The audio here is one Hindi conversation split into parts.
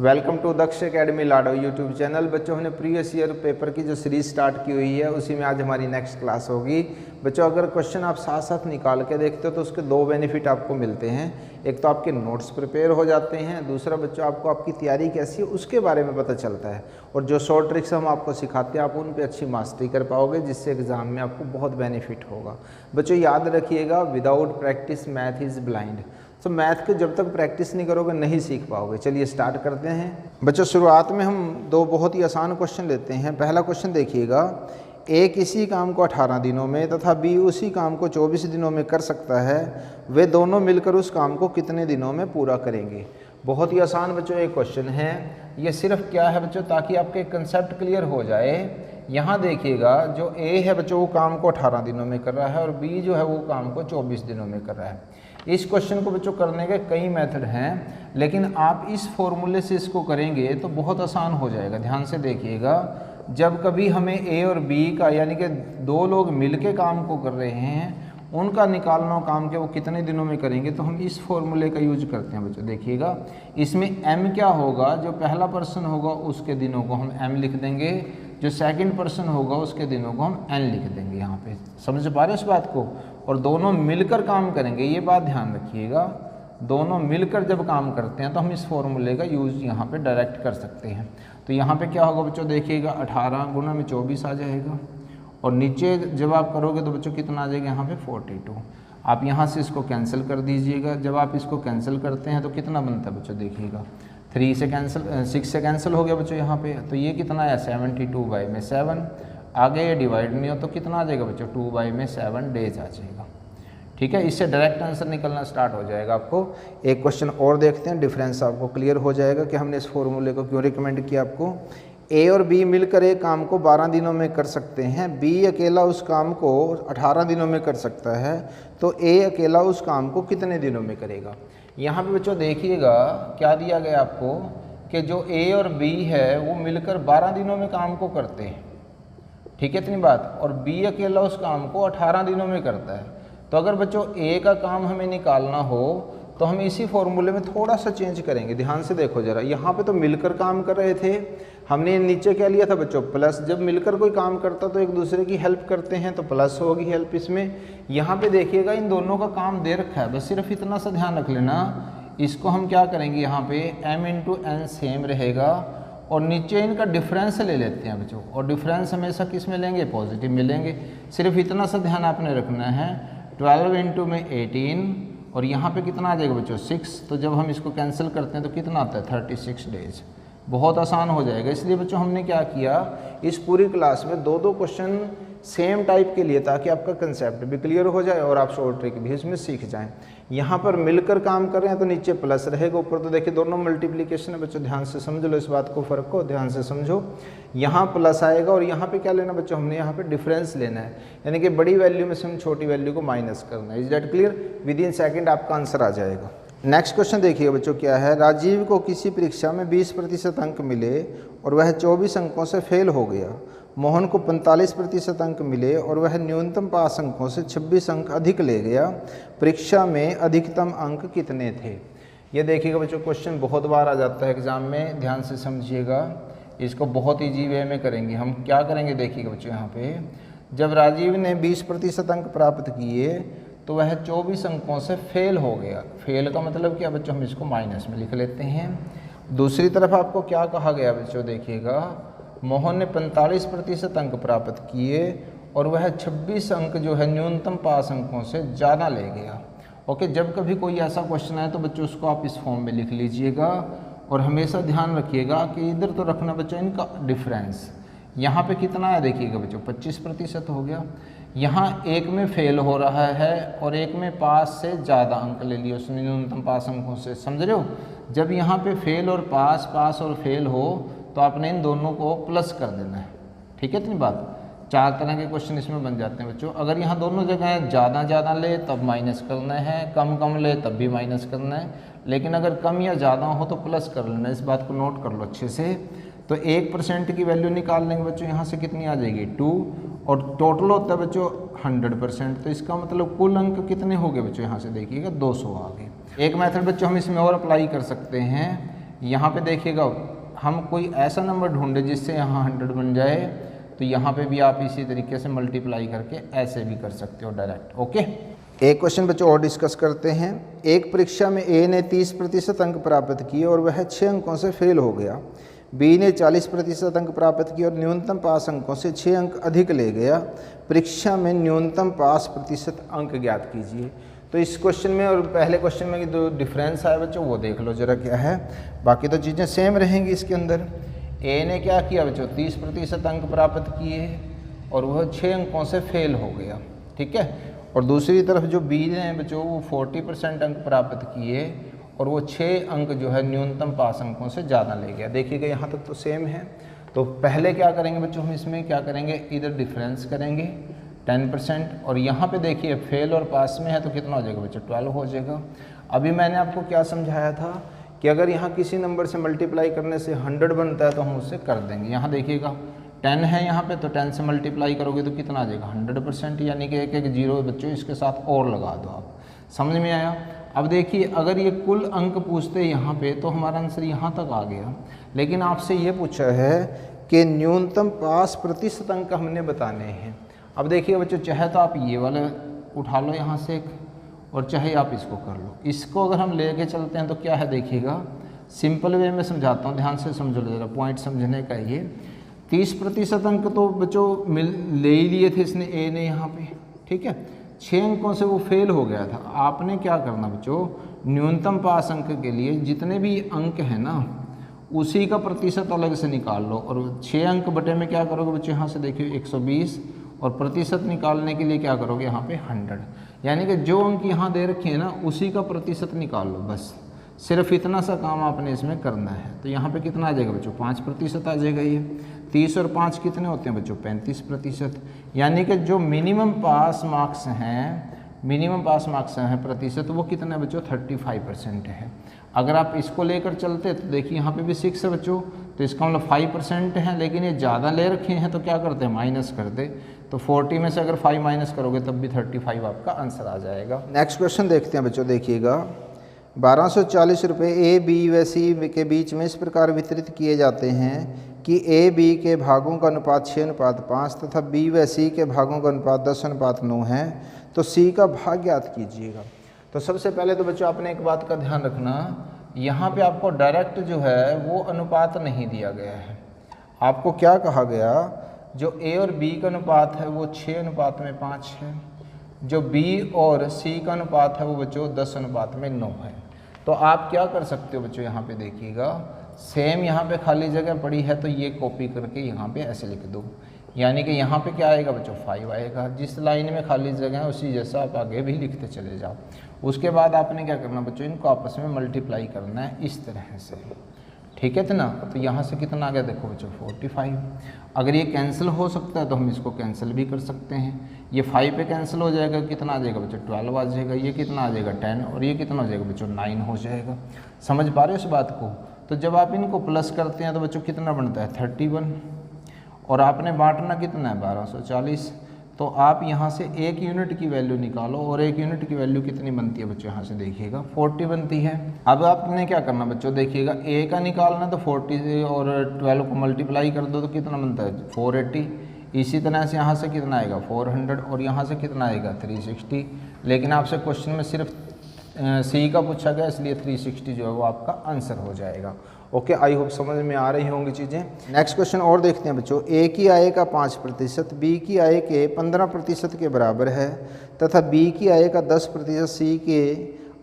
Welcome to Daksh academy Lado YouTube channel. बच्चों, हमने प्रीवियस ईयर पेपर की जो सीरीज स्टार्ट की हुई है उसी में आज हमारी नेक्स्ट क्लास होगी। बच्चों, अगर क्वेश्चन आप साथ साथ निकाल के देखते हो तो उसके दो बेनिफिट आपको मिलते हैं। एक तो आपके नोट्स प्रिपेयर हो जाते हैं, दूसरा बच्चों आपको आपकी तैयारी कैसी है उसके बारे में पता चलता है, और जो शॉर्ट ट्रिक्स हम आपको सिखाते हैं आप उन पर अच्छी मास्टरी कर पाओगे, जिससे एग्जाम में आपको बहुत बेनिफिट होगा। बच्चों याद रखिएगा, without practice math is blind. तो मैथ को जब तक प्रैक्टिस नहीं करोगे नहीं सीख पाओगे। चलिए स्टार्ट करते हैं। बच्चों शुरुआत में हम दो बहुत ही आसान क्वेश्चन लेते हैं। पहला क्वेश्चन देखिएगा, ए किसी काम को 18 दिनों में तथा बी उसी काम को 24 दिनों में कर सकता है, वे दोनों मिलकर उस काम को कितने दिनों में पूरा करेंगे। बहुत ही आसान बच्चों एक क्वेश्चन है। ये सिर्फ क्या है बच्चों, ताकि आपके कंसेप्ट क्लियर हो जाए। यहाँ देखिएगा, जो ए है बच्चों वो काम को 18 दिनों में कर रहा है और बी जो है वो काम को 24 दिनों में कर रहा है। इस क्वेश्चन को बच्चों करने के कई मेथड हैं, लेकिन आप इस फॉर्मूले से इसको करेंगे तो बहुत आसान हो जाएगा। ध्यान से देखिएगा, जब कभी हमें ए और बी का यानी कि दो लोग मिलके काम को कर रहे हैं, उनका निकालना काम के वो कितने दिनों में करेंगे, तो हम इस फॉर्मूले का यूज करते हैं। बच्चों देखिएगा, इसमें एम क्या होगा, जो पहला पर्सन होगा उसके दिनों को हम एम लिख देंगे, जो सेकंड पर्सन होगा उसके दिनों को हम एन लिख देंगे। यहाँ पे समझ पा रहे हो इस बात को। और दोनों मिलकर काम करेंगे, ये बात ध्यान रखिएगा। दोनों मिलकर जब काम करते हैं तो हम इस फॉर्मूले का यूज़ यहाँ पे डायरेक्ट कर सकते हैं। तो यहाँ पे क्या होगा बच्चों, देखिएगा 18 गुना में 24 आ जाएगा, और नीचे जब आप करोगे तो बच्चों कितना आ जाएगा यहाँ पे 42। आप यहाँ से इसको कैंसिल कर दीजिएगा। जब आप इसको कैंसिल करते हैं तो कितना बनता है बच्चों, देखिएगा 3 से कैंसिल 6 से कैंसिल हो गया बच्चों यहाँ पे। तो ये कितना है 72/7। आगे ये डिवाइड नहीं हो तो कितना आ जाएगा बच्चों, 2/7 डेज आ जाएगा। ठीक है, इससे डायरेक्ट आंसर निकलना स्टार्ट हो जाएगा आपको। एक क्वेश्चन और देखते हैं, डिफरेंस आपको क्लियर हो जाएगा कि हमने इस फॉर्मूले को क्यों रिकमेंड किया आपको। ए और बी मिलकर एक काम को 12 दिनों में कर सकते हैं, बी अकेला उस काम को 18 दिनों में कर सकता है, तो ए अकेला उस काम को कितने दिनों में करेगा। यहाँ पे बच्चों देखिएगा क्या दिया गया आपको, कि जो ए और बी है वो मिलकर 12 दिनों में काम को करते हैं। ठीक है इतनी बात, और बी अकेला उस काम को 18 दिनों में करता है। तो अगर बच्चों ए का काम हमें निकालना हो तो हम इसी फॉर्मूले में थोड़ा सा चेंज करेंगे। ध्यान से देखो जरा, यहाँ पे तो मिलकर काम कर रहे थे, हमने नीचे क्या लिया था बच्चों, प्लस। जब मिलकर कोई काम करता तो एक दूसरे की हेल्प करते हैं तो प्लस होगी हेल्प इसमें। यहाँ पे देखिएगा इन दोनों का काम दे रखा है, बस सिर्फ इतना सा ध्यान रख लेना। इसको हम क्या करेंगे, यहाँ पे m × n सेम रहेगा, और नीचे इनका डिफरेंस ले लेते हैं बच्चों, और डिफरेंस हमेशा किस में लेंगे, पॉजिटिव में लेंगे। सिर्फ इतना सा ध्यान आपने रखना है। 12 × में 18, और यहाँ पे कितना आ जाएगा बच्चों 6। तो जब हम इसको कैंसिल करते हैं तो कितना आता है 36 डेज। बहुत आसान हो जाएगा। इसलिए बच्चों हमने क्या किया, इस पूरी क्लास में दो क्वेश्चन सेम टाइप के लिए, ताकि आपका कंसेप्ट भी क्लियर हो जाए और आप शॉर्ट ट्रिक भी इसमें सीख जाएं। यहाँ पर मिलकर काम कर रहे हैं तो नीचे प्लस रहेगा, ऊपर तो देखिए दोनों मल्टीप्लिकेशन है बच्चों। ध्यान से समझ लो इस बात को, फ़र्क को ध्यान से समझो। यहाँ प्लस आएगा, और यहाँ पे क्या लेना बच्चों, हमने यहाँ पे डिफरेंस लेना है, यानी कि बड़ी वैल्यू में से हम छोटी वैल्यू को माइनस करना है। Is that clear? Within second आपका आंसर आ जाएगा। नेक्स्ट क्वेश्चन देखिए बच्चों क्या है। राजीव को किसी परीक्षा में 20% अंक मिले और वह 24 अंकों से फेल हो गया। मोहन को 45% अंक मिले और वह न्यूनतम पास अंकों से 26 अंक अधिक ले गया। परीक्षा में अधिकतम अंक कितने थे। ये देखिएगा बच्चों, क्वेश्चन बहुत बार आ जाता है एग्जाम में, ध्यान से समझिएगा। इसको बहुत ईजी वे में करेंगे हम। क्या करेंगे देखिएगा बच्चों, यहाँ पे जब राजीव ने 20% अंक प्राप्त किए तो वह 24 अंकों से फेल हो गया। फेल का मतलब क्या बच्चों, हम इसको माइनस में लिख लेते हैं। दूसरी तरफ आपको क्या कहा गया बच्चों, देखिएगा मोहन ने 45% अंक प्राप्त किए और वह 26 अंक जो है न्यूनतम पास अंकों से ज़्यादा ले गया। ओके, जब कभी कोई ऐसा क्वेश्चन आए तो बच्चों उसको आप इस फॉर्म में लिख लीजिएगा, और हमेशा ध्यान रखिएगा कि इधर तो रखना बच्चों इनका डिफरेंस। यहाँ पे कितना है देखिएगा बच्चों, 25% हो गया। यहाँ एक में फेल हो रहा है और एक में पास से ज़्यादा अंक ले लिए उसने न्यूनतम पास अंकों से। समझ रहे हो, जब यहाँ पे फेल और पास और फेल हो तो आपने इन दोनों को प्लस कर देना है। ठीक है इतनी बात। 4 तरह के क्वेश्चन इसमें बन जाते हैं बच्चों। अगर यहाँ दोनों जगह ज़्यादा ले तब माइनस करना है, कम ले तब भी माइनस करना है, लेकिन अगर कम या ज़्यादा हो तो प्लस कर लेना। इस बात को नोट कर लो अच्छे से। तो 1% की वैल्यू निकाल लेंगे बच्चों, यहाँ से कितनी आ जाएगी 2, और टोटल होता है बच्चों 100%। तो इसका मतलब कुल अंक कितने हो गए बच्चों, यहाँ से देखिएगा 200 आ गए। एक मेथड बच्चों हम इसमें और अप्लाई कर सकते हैं यहाँ पे देखिएगा हम कोई ऐसा नंबर ढूंढे जिससे यहाँ 100 बन जाए, तो यहाँ पे भी आप इसी तरीके से मल्टीप्लाई करके ऐसे भी कर सकते हो डायरेक्ट। ओके, एक क्वेश्चन बच्चों और डिस्कस करते हैं। एक परीक्षा में ए ने 30% अंक प्राप्त किए और वह 6 अंकों से फेल हो गया। बी ने 40% अंक प्राप्त किए और न्यूनतम पास अंकों से 6 अंक अधिक ले गया। परीक्षा में न्यूनतम पास प्रतिशत अंक ज्ञात कीजिए। तो इस क्वेश्चन में और पहले क्वेश्चन में जो डिफरेंस आया बच्चों वो देख लो जरा क्या है। बाकी तो चीज़ें सेम रहेंगी इसके अंदर। ए ने क्या किया बच्चों, 30% अंक प्राप्त किए और वह 6 अंकों से फेल हो गया, ठीक है। और दूसरी तरफ जो बी ने बच्चों वो 40% अंक प्राप्त किए और वो 6 अंक जो है न्यूनतम पास अंकों से ज़्यादा ले गया। देखिएगा यहाँ तक तो सेम है। तो पहले क्या करेंगे बच्चों, हम इसमें क्या करेंगे, इधर डिफरेंस करेंगे 10% और यहाँ पे देखिए फेल और पास में है तो कितना हो जाएगा बच्चों, 12 हो जाएगा। अभी मैंने आपको क्या समझाया था कि अगर यहाँ किसी नंबर से मल्टीप्लाई करने से 100 बनता है तो हम उससे कर देंगे। यहाँ देखिएगा 10 है यहाँ पे, तो 10 से मल्टीप्लाई करोगे तो कितना आ जाएगा 100%, यानी कि एक एक जीरो बच्चों इसके साथ और लगा दो आप। समझ में आया। अब देखिए अगर ये कुल अंक पूछते यहाँ पे तो हमारा आंसर यहाँ तक आ गया, लेकिन आपसे ये पूछा है कि न्यूनतम पास प्रतिशत अंक हमने बताने हैं। अब देखिए बच्चों चाहे तो आप ये वाला उठा लो यहाँ से एक, और चाहे आप इसको कर लो। इसको अगर हम लेके चलते हैं तो क्या है देखिएगा, सिंपल वे में समझाता हूँ, ध्यान से समझ लो जरा, पॉइंट समझने का। ये 30% अंक तो बच्चों ले ही लिए थे इसने, ए ने यहाँ पे, ठीक है। 6 अंकों से वो फेल हो गया था। आपने क्या करना बच्चों, न्यूनतम पास अंक के लिए जितने भी अंक हैं ना उसी का प्रतिशत अलग से निकाल लो, और 6 अंक बटे में क्या करोगे बच्चों, यहाँ से देखिए 120, और प्रतिशत निकालने के लिए क्या करोगे यहाँ पे 100, यानी कि जो अंक यहाँ दे रखे हैं ना उसी का प्रतिशत निकाल लो। बस सिर्फ इतना सा काम आपने इसमें करना है। तो यहाँ पे कितना आ जाएगा बच्चों, 5% आ जाएगा। ये 30 और 5 कितने होते हैं बच्चों, 35%। यानी कि जो मिनिमम पास मार्क्स हैं प्रतिशत, वो कितना है बच्चों, 35% है। अगर आप इसको लेकर चलते तो देखिए यहाँ पे भी 6 है बच्चों, तो इसका मतलब 5% है, लेकिन ये ज़्यादा ले रखे हैं तो क्या करते हैं, माइनस कर दे। तो 40 में से अगर 5 माइनस करोगे तब भी 35 आपका आंसर आ जाएगा। नेक्स्ट क्वेश्चन देखते हैं बच्चों। देखिएगा 1240 रुपये ए बी व सी के बीच में इस प्रकार वितरित किए जाते हैं कि ए बी के भागों का अनुपात 6:5 तथा बी व सी के भागों का अनुपात 10:9 है, तो सी का भाग ज्ञात कीजिएगा। तो सबसे पहले तो बच्चों आपने एक बात का ध्यान रखना, यहाँ पे आपको डायरेक्ट जो है वो अनुपात नहीं दिया गया है। आपको क्या कहा गया, जो ए और बी का अनुपात है वो 6:5 है, जो बी और सी का अनुपात है वो बच्चों 10:9 है। तो आप क्या कर सकते हो बच्चों, यहाँ पे देखिएगा सेम यहाँ पे खाली जगह पड़ी है तो ये कॉपी करके यहाँ पे ऐसे लिख दो, यानी कि यहाँ पे क्या आएगा बच्चों 5 आएगा। जिस लाइन में खाली जगह है उसी जैसा आप आगे भी लिखते चले जाओ। उसके बाद आपने क्या करना बच्चों, इनको आपस में मल्टीप्लाई करना है इस तरह से, ठीक है ना। तो यहाँ से कितना आ गया देखो बच्चों 45। अगर ये कैंसिल हो सकता है तो हम इसको कैंसिल भी कर सकते हैं। ये 5 पे कैंसिल हो जाएगा, कितना आ जाएगा बच्चों 12 आ जाएगा। ये कितना आ जाएगा 10, और ये कितना हो जाएगा बच्चों 9 हो जाएगा। समझ पा रहे हो इस बात को। तो जब आप इनको प्लस करते हैं तो बच्चों कितना बनता है 31, और आपने बांटना कितना है 1240। तो आप यहाँ से 1 यूनिट की वैल्यू निकालो, और 1 यूनिट की वैल्यू कितनी बनती है बच्चों, यहाँ से देखिएगा 40 बनती है। अब आपने क्या करना बच्चों, देखिएगा a का निकालना तो 40 से और 12 को मल्टीप्लाई कर दो तो कितना बनता है 480। इसी तरह से यहाँ से कितना आएगा 400, और यहाँ से कितना आएगा 360। लेकिन आपसे क्वेश्चन में सिर्फ सी का पूछा गया, इसलिए 360 जो है वो आपका आंसर हो जाएगा। ओके, आई होप समझ में आ रही होंगी चीज़ें। नेक्स्ट क्वेश्चन और देखते हैं बच्चों। ए की आय का 5%, बी की आय के 15% के बराबर है तथा बी की आय का 10% सी के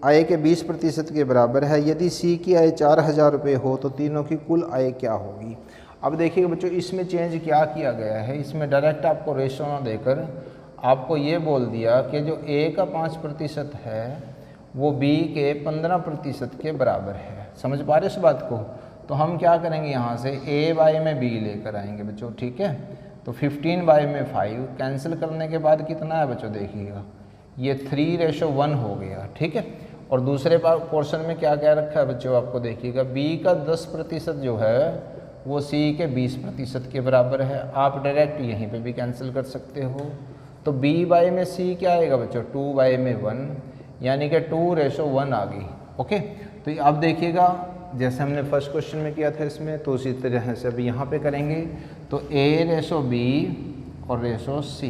आय के 20% के बराबर है। यदि सी की आय 4000 रुपये हो तो तीनों की कुल आय क्या होगी। अब देखिएगा बच्चों इसमें चेंज क्या किया गया है, इसमें डायरेक्ट आपको रेशो ना देकर आपको ये बोल दिया कि जो ए का 5% है वो बी के 15% के बराबर है। समझ पा रहे इस बात को। तो हम क्या करेंगे, यहाँ से a बाय में b लेकर आएंगे बच्चों, ठीक है। तो 15 बाय में 5 कैंसिल करने के बाद कितना है बच्चों, देखिएगा ये 3:1 हो गया, ठीक है। और दूसरे पोर्शन में क्या क्या रखा है बच्चों, आपको देखिएगा b का 10% जो है वो c के 20% के बराबर है। आप डायरेक्ट यहीं पे भी कैंसिल कर सकते हो। तो b बाय में c क्या आएगा बच्चों 2 बाय में 1, यानी कि 2:1 आ गई। ओके, तो अब देखिएगा जैसे हमने फर्स्ट क्वेश्चन में किया था इसमें, तो उसी तरह से अभी यहाँ पे करेंगे। तो A/B और रेशो C,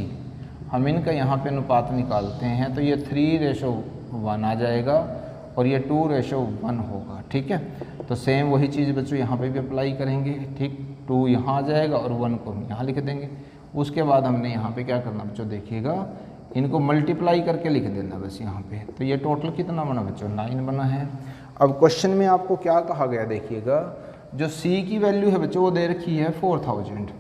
हम इनका यहाँ पे अनुपात निकालते हैं, तो ये 3/1 आ जाएगा और ये 2/1 होगा। ठीक है, तो सेम वही चीज़ बच्चों यहाँ पे भी अप्लाई करेंगे। ठीक, 2 यहाँ आ जाएगा और 1 को हम यहाँ लिख देंगे। उसके बाद हमने यहाँ पे क्या करना बच्चों, देखिएगा इनको मल्टीप्लाई करके लिख देना बस यहाँ पे। तो ये टोटल कितना बना बच्चों, 9 बना है। अब क्वेश्चन में आपको क्या कहा गया, देखिएगा जो C की वैल्यू है बच्चों वो दे रखी है 4000।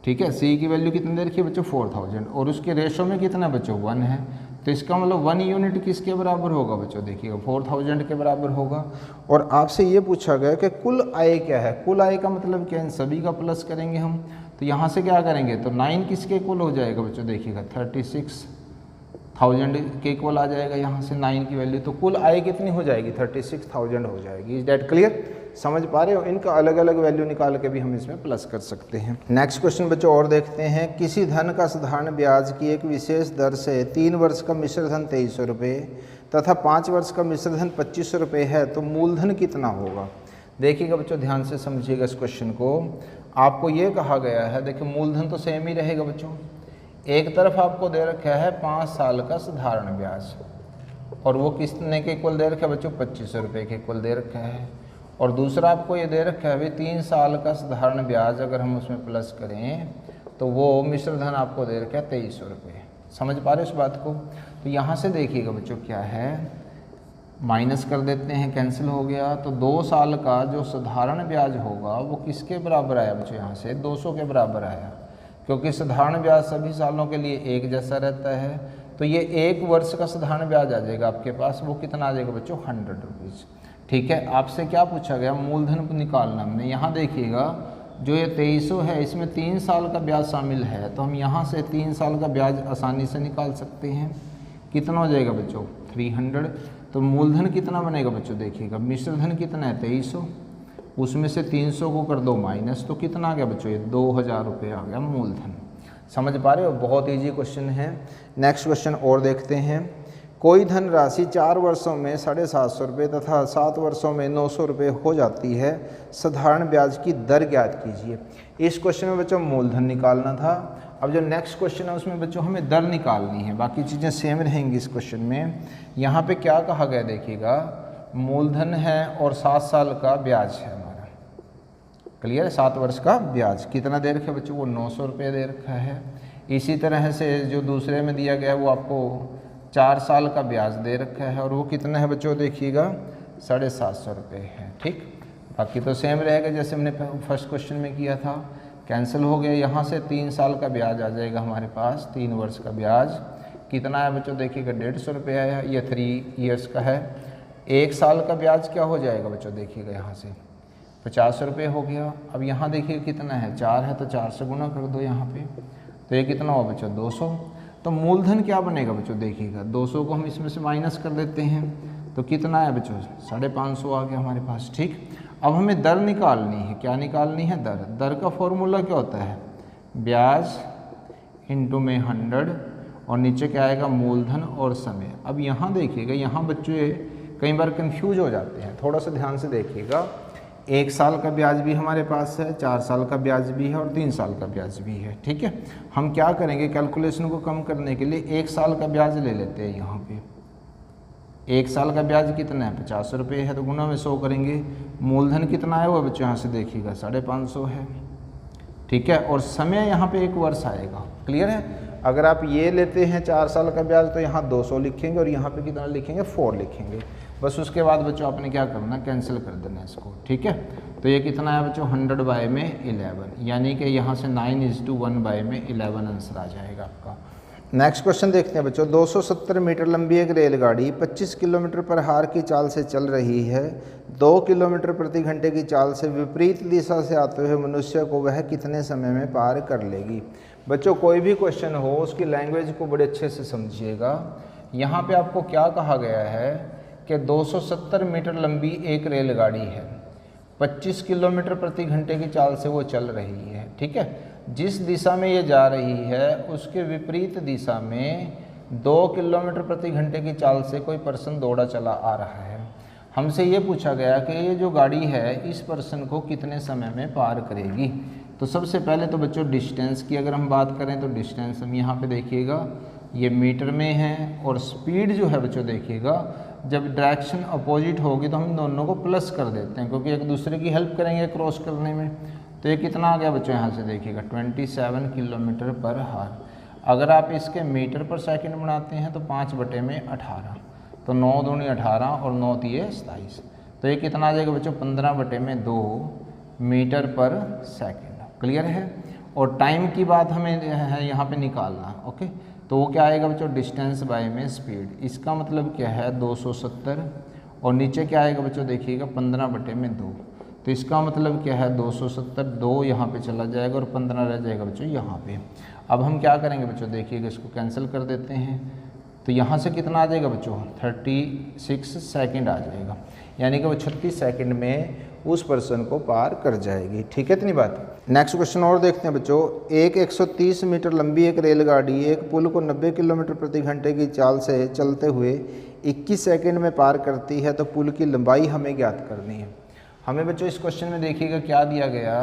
ठीक है, C की वैल्यू कितनी दे रखी है बच्चों, 4000, और उसके रेशो में कितना बच्चों, 1 है। तो इसका मतलब 1 यूनिट किसके बराबर होगा बच्चों, देखिएगा 4000 के बराबर होगा। और आपसे ये पूछा गया कि कुल आय क्या है। कुल आय का मतलब क्या है, इन सभी का प्लस करेंगे हम। तो यहाँ से क्या करेंगे, तो 9 किसके इक्वल हो जाएगा बच्चों, देखिएगा 36,000 के इक्वल आ जाएगा यहाँ से 9 की वैल्यू। तो कुल आय कितनी हो जाएगी, 36,000 हो जाएगी। इज दैट क्लियर, समझ पा रहे हो। इनका अलग अलग वैल्यू निकाल के भी हम इसमें प्लस कर सकते हैं। नेक्स्ट क्वेश्चन बच्चों और देखते हैं। किसी धन का साधारण ब्याज की एक विशेष दर से 3 वर्ष का मिश्र धन 2300 रुपये तथा 5 वर्ष का मिश्र धन 2500 रुपये है, तो मूलधन कितना होगा। देखिएगा बच्चों, ध्यान से समझिएगा इस क्वेश्चन को। आपको ये कहा गया है, देखिए मूलधन तो सेम ही रहेगा बच्चों। एक तरफ आपको दे रखा है 5 साल का साधारण ब्याज, और वो कितने के इक्वल दे रखा है बच्चों, 2500 रुपये के इक्वल दे रखा है। और दूसरा आपको ये दे रखा है अभी 3 साल का साधारण ब्याज, अगर हम उसमें प्लस करें तो वो मिश्र धन आपको दे रखा है 2300 रुपये। समझ पा रहे हो इस बात को। तो यहाँ से देखिएगा बच्चों क्या है, माइनस कर देते हैं, कैंसिल हो गया। तो 2 साल का जो साधारण ब्याज होगा वो किसके बराबर आया बच्चों, यहाँ से 200 के बराबर आया, क्योंकि साधारण ब्याज सभी सालों के लिए एक जैसा रहता है। तो ये 1 वर्ष का साधारण ब्याज आ जाएगा आपके पास, वो कितना आ जाएगा बच्चों, 100 रुपीज़। ठीक है, आपसे क्या पूछा गया, मूलधन को निकालना हमने। यहाँ देखिएगा जो ये 2300 है, इसमें 3 साल का ब्याज शामिल है, तो हम यहाँ से 3 साल का ब्याज आसानी से निकाल सकते हैं। कितना हो जाएगा बच्चों, 300। तो मूलधन कितना बनेगा बच्चों, देखिएगा मिश्र धन कितना है 2300, उसमें से 300 को कर दो माइनस, तो कितना आ गया बच्चों, ये 2000 रुपये आ गया मूलधन। समझ पा रहे हो, बहुत ईजी क्वेश्चन है। नेक्स्ट क्वेश्चन और देखते हैं। कोई धन राशि 4 वर्षों में 750 रुपये तथा 7 वर्षों में 900 रुपये हो जाती है, साधारण ब्याज की दर ज्ञात कीजिए। इस क्वेश्चन में बच्चों मूलधन निकालना था। अब जो नेक्स्ट क्वेश्चन है उसमें बच्चों हमें दर निकालनी है, बाकी चीज़ें सेम रहेंगी इस क्वेश्चन में। यहाँ पे क्या कहा गया, देखिएगा मूलधन है और 7 साल का ब्याज है हमारा। क्लियर है, 7 वर्ष का ब्याज कितना दे रखा है बच्चों, वो 900 रुपये दे रखा है। इसी तरह से जो दूसरे में दिया गया है वो आपको 4 साल का ब्याज दे रखा है, और वो कितना है बच्चों, देखिएगा 750 रुपये है। ठीक, बाकी तो सेम रहेगा जैसे हमने फर्स्ट क्वेश्चन में किया था। कैंसिल हो गया, यहाँ से 3 साल का ब्याज आ जाएगा हमारे पास, 3 वर्ष का ब्याज कितना है बच्चों, देखिएगा 150 रुपये आया, ये 3 ईयर्स का है। 1 साल का ब्याज क्या हो जाएगा बच्चों, देखिएगा यहाँ से 50 रुपये हो गया। अब यहाँ देखिए कितना है, 4 है, तो 4 से गुना कर दो यहाँ पे, तो ये कितना हुआ बच्चों, 200। तो मूलधन क्या बनेगा बच्चों, देखिएगा 200 को हम इसमें से माइनस कर देते हैं, तो कितना है बच्चों, 550 आ गया हमारे पास। ठीक, अब हमें दर निकालनी है। क्या निकालनी है, दर। दर का फॉर्मूला क्या होता है, ब्याज इंटू में 100, और नीचे क्या आएगा, मूलधन और समय। अब यहाँ देखिएगा, यहाँ बच्चे कई बार कंफ्यूज हो जाते हैं, थोड़ा सा ध्यान से देखिएगा। 1 साल का ब्याज भी हमारे पास है, 4 साल का ब्याज भी है और 3 साल का ब्याज भी है। ठीक है, हम क्या करेंगे, कैलकुलेशन को कम करने के लिए 1 साल का ब्याज ले लेते हैं। यहाँ पे 1 साल का ब्याज कितना है, 50 रुपये है, तो गुना में 100 करेंगे। मूलधन कितना आया हुआ बच्चों, यहाँ से देखिएगा 550 है। ठीक है, और समय यहाँ पे 1 वर्ष आएगा। क्लियर है, अगर आप ये लेते हैं 4 साल का ब्याज, तो यहाँ 200 लिखेंगे और यहाँ पे कितना लिखेंगे, 4 लिखेंगे। बस उसके बाद बच्चों आपने क्या करना, कैंसिल कर देना इसको। ठीक है, तो ये कितना है बच्चों, 100/11, यानी कि यहाँ से 9:1/11 आंसर आ जाएगा आपका। नेक्स्ट क्वेश्चन देखते हैं बच्चों। 270 मीटर लंबी एक रेलगाड़ी 25 किलोमीटर पर हार की चाल से चल रही है। 2 किलोमीटर प्रति घंटे की चाल से विपरीत दिशा से आते हुए मनुष्य को वह कितने समय में पार कर लेगी। बच्चों कोई भी क्वेश्चन हो उसकी लैंग्वेज को बड़े अच्छे से समझिएगा। यहाँ पे आपको क्या कहा गया है कि 270 मीटर लंबी एक रेलगाड़ी है, 25 किलोमीटर प्रति घंटे की चाल से वो चल रही है। ठीक है, जिस दिशा में ये जा रही है उसके विपरीत दिशा में 2 किलोमीटर प्रति घंटे की चाल से कोई पर्सन दौड़ा चला आ रहा है। हमसे ये पूछा गया कि ये जो गाड़ी है इस पर्सन को कितने समय में पार करेगी। तो सबसे पहले तो बच्चों डिस्टेंस की अगर हम बात करें तो डिस्टेंस हम यहाँ पे देखिएगा ये मीटर में है, और स्पीड जो है बच्चों देखिएगा जब डायरेक्शन अपोजिट होगी तो हम दोनों को प्लस कर देते हैं, क्योंकि एक दूसरे की हेल्प करेंगे क्रॉस करने में। तो ये कितना आ गया बच्चों, यहाँ से देखिएगा 27 किलोमीटर पर हार। अगर आप इसके मीटर पर सेकंड बनाते हैं तो 5/18, तो 9 दूनी 18 और 9 तिये 27, तो ये कितना आ जाएगा बच्चों 15/2 मीटर पर सेकंड। क्लियर है। और टाइम की बात हमें है यहाँ पे निकालना। ओके, तो वो क्या आएगा बच्चों, डिस्टेंस बाय में स्पीड, इसका मतलब क्या है 270, और नीचे क्या आएगा बच्चों देखिएगा 15/2, तो इसका मतलब क्या है 270, 2 यहाँ पे चला जाएगा और 15 रह जाएगा बच्चों यहाँ पे। अब हम क्या करेंगे बच्चों देखिएगा, इसको कैंसिल कर देते हैं, तो यहाँ से कितना आ जाएगा बच्चों 36 सेकंड आ जाएगा, यानी कि वो 36 सेकंड में उस पर्सन को पार कर जाएगी। ठीक है, इतनी बात। नेक्स्ट क्वेश्चन और देखते हैं बच्चों। एक 130 मीटर लंबी एक रेलगाड़ी एक पुल को 90 किलोमीटर प्रति घंटे की चाल से चलते हुए 21 सेकंड में पार करती है, तो पुल की लंबाई हमें ज्ञात करनी है। हमें बच्चों इस क्वेश्चन में देखिएगा क्या दिया गया,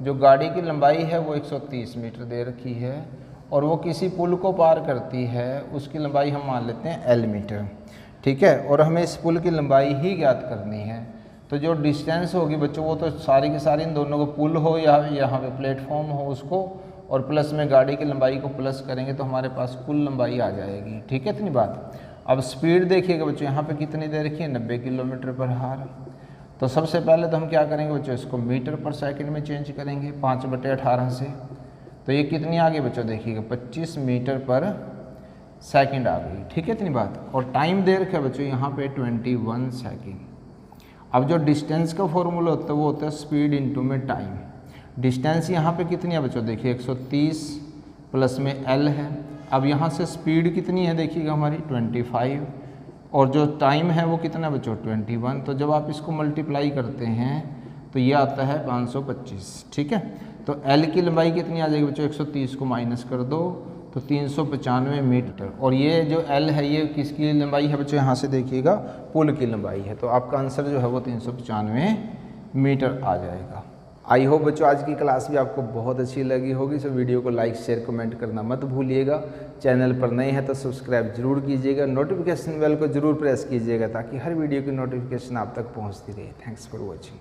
जो गाड़ी की लंबाई है वो 130 मीटर दे रखी है, और वो किसी पुल को पार करती है, उसकी लंबाई हम मान लेते हैं L मीटर। ठीक है, और हमें इस पुल की लंबाई ही ज्ञात करनी है। तो जो डिस्टेंस होगी बच्चों वो तो सारी की सारी इन दोनों को, पुल हो या यहाँ पे प्लेटफॉर्म हो उसको, और प्लस में गाड़ी की लंबाई को प्लस करेंगे तो हमारे पास कुल लंबाई आ जाएगी। ठीक है, इतनी बात। अब स्पीड देखिएगा बच्चों यहाँ पे कितनी दे रखी है 90 किलोमीटर पर हार। तो सबसे पहले तो हम क्या करेंगे बच्चों, इसको मीटर पर सेकंड में चेंज करेंगे 5/18 से, तो ये कितनी आ गई बच्चों देखिएगा 25 मीटर पर सेकंड आ गई। ठीक है, इतनी बात। और टाइम दे रखा है बच्चों यहाँ पे 21 सेकंड। अब जो डिस्टेंस का फॉर्मूला होता है वो होता है स्पीड इनटू में टाइम। डिस्टेंस यहाँ पे कितनी है बच्चों देखिए 130 प्लस में L है। अब यहाँ से स्पीड कितनी है देखिएगा हमारी 25, और जो टाइम है वो कितना है बच्चों 21। तो जब आप इसको मल्टीप्लाई करते हैं तो ये आता है 525। ठीक है, तो L की लंबाई कितनी आ जाएगी बच्चों, 130 को माइनस कर दो तो 395 मीटर। और ये जो L है ये किसकी लंबाई है बच्चों, यहाँ से देखिएगा पुल की लंबाई है। तो आपका आंसर जो है वो 395 मीटर आ जाएगा। आई होप बच्चों आज की क्लास भी आपको बहुत अच्छी लगी होगी। सो वीडियो को लाइक शेयर कमेंट करना मत भूलिएगा। चैनल पर नए हैं तो सब्सक्राइब जरूर कीजिएगा, नोटिफिकेशन बेल को जरूर प्रेस कीजिएगा ताकि हर वीडियो की नोटिफिकेशन आप तक पहुँचती रहे। Thanks for watching.